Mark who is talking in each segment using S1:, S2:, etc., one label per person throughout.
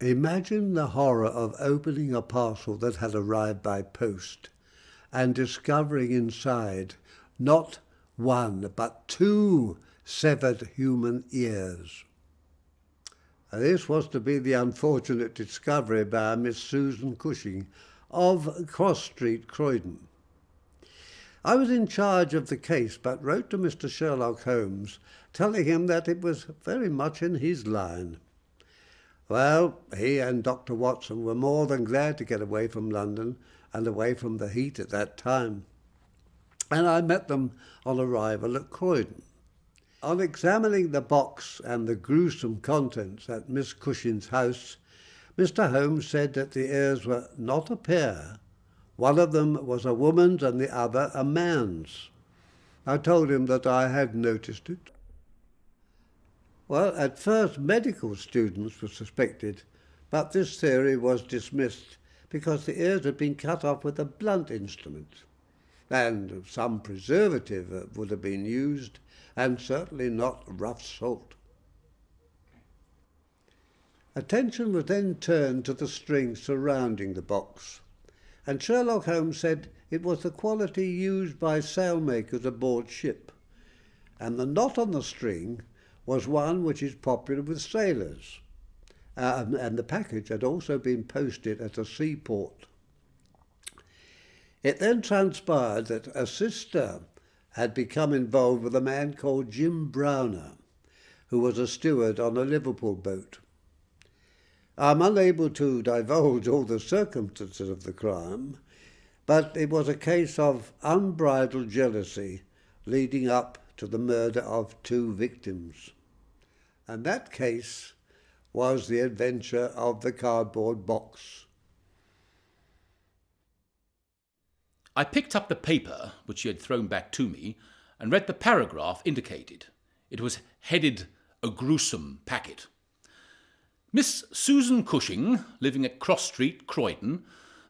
S1: Imagine the horror of opening a parcel that had arrived by post and discovering inside not one but two severed human ears. This was to be the unfortunate discovery by Miss Susan Cushing of Cross Street, Croydon. I was in charge of the case, but wrote to Mr. Sherlock Holmes, telling him that it was very much in his line. Well, he and Dr. Watson were more than glad to get away from London and away from the heat at that time, and I met them on arrival at Croydon. On examining the box and the gruesome contents at Miss Cushing's house, Mr. Holmes said that the ears were not a pair. One of them was a woman's and the other a man's. I told him that I had noticed it. Well, at first medical students were suspected, but this theory was dismissed because the ears had been cut off with a blunt instrument, and some preservative would have been used, and certainly not rough salt. Attention was then turned to the string surrounding the box, and Sherlock Holmes said it was the quality used by sailmakers aboard ship, and the knot on the string was one which is popular with sailors, and the package had also been posted at a seaport. It then transpired that a sister had become involved with a man called Jim Browner, who was a steward on a Liverpool boat. I'm unable to divulge all the circumstances of the crime, but it was a case of unbridled jealousy leading up to the murder of two victims. And that case was the adventure of the cardboard box.
S2: I picked up the paper, which she had thrown back to me, and read the paragraph indicated. It was headed, "A Gruesome Packet." Miss Susan Cushing, living at Cross Street, Croydon,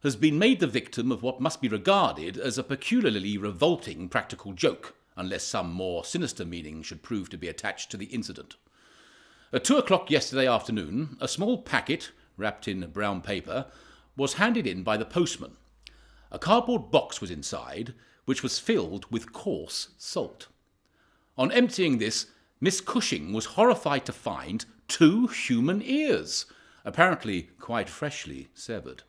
S2: has been made the victim of what must be regarded as a peculiarly revolting practical joke, unless some more sinister meaning should prove to be attached to the incident. At 2 o'clock yesterday afternoon, a small packet, wrapped in brown paper, was handed in by the postman. A cardboard box was inside, which was filled with coarse salt. On emptying this, Miss Cushing was horrified to find 2 human ears, apparently quite freshly severed.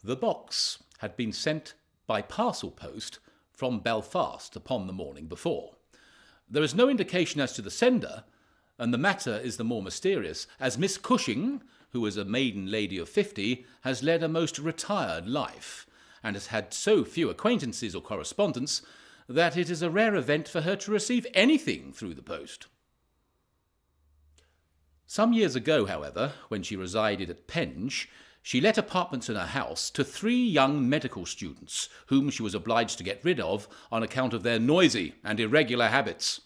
S2: The box had been sent by parcel post from Belfast upon the morning before. There is no indication as to the sender, and the matter is the more mysterious, as Miss Cushing, who is a maiden lady of 50, has led a most retired life, and has had so few acquaintances or correspondence that it is a rare event for her to receive anything through the post. Some years ago, however, when she resided at Penge, she let apartments in her house to 3 young medical students, whom she was obliged to get rid of on account of their noisy and irregular habits.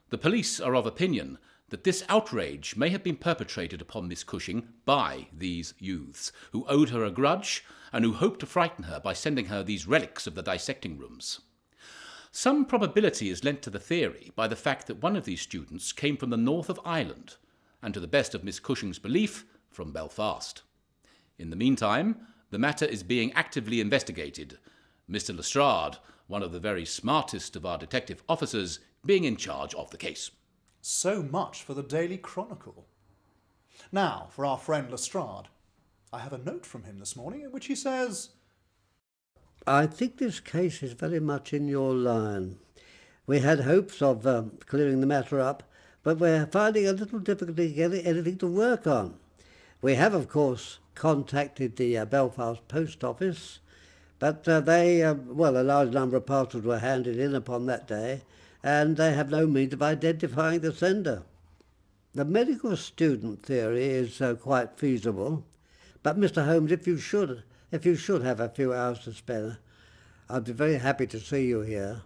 S2: The police are of opinion that this outrage may have been perpetrated upon Miss Cushing by these youths, who owed her a grudge and who hoped to frighten her by sending her these relics of the dissecting rooms. Some probability is lent to the theory by the fact that one of these students came from the north of Ireland, and to the best of Miss Cushing's belief, from Belfast. In the meantime, the matter is being actively investigated, Mr. Lestrade, one of the very smartest of our detective officers, being in charge of the case.
S3: So much for the Daily Chronicle. Now, for our friend Lestrade. I have a note from him this morning in which he says,
S1: I think this case is very much in your line. We had hopes of clearing the matter up, but we're finding a little difficulty getting anything to work on. We have, of course, contacted the Belfast Post Office, but a large number of parcels were handed in upon that day, and they have no means of identifying the sender. The medical student theory is quite feasible, but Mr. Holmes, if you should have a few hours to spare, I'd be very happy to see you here.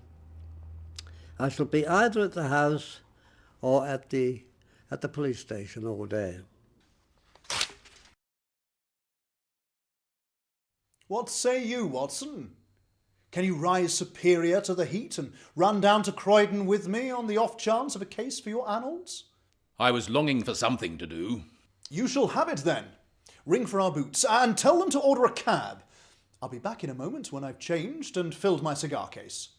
S1: I shall be either at the house or at the police station all day.
S3: What say you, Watson? Can you rise superior to the heat and run down to Croydon with me on the off chance of a case for your annals?
S2: I was longing for something to do.
S3: You shall have it then. ring for our boots, and tell them to order a cab. I'll be back in a moment when I've changed and filled my cigar case.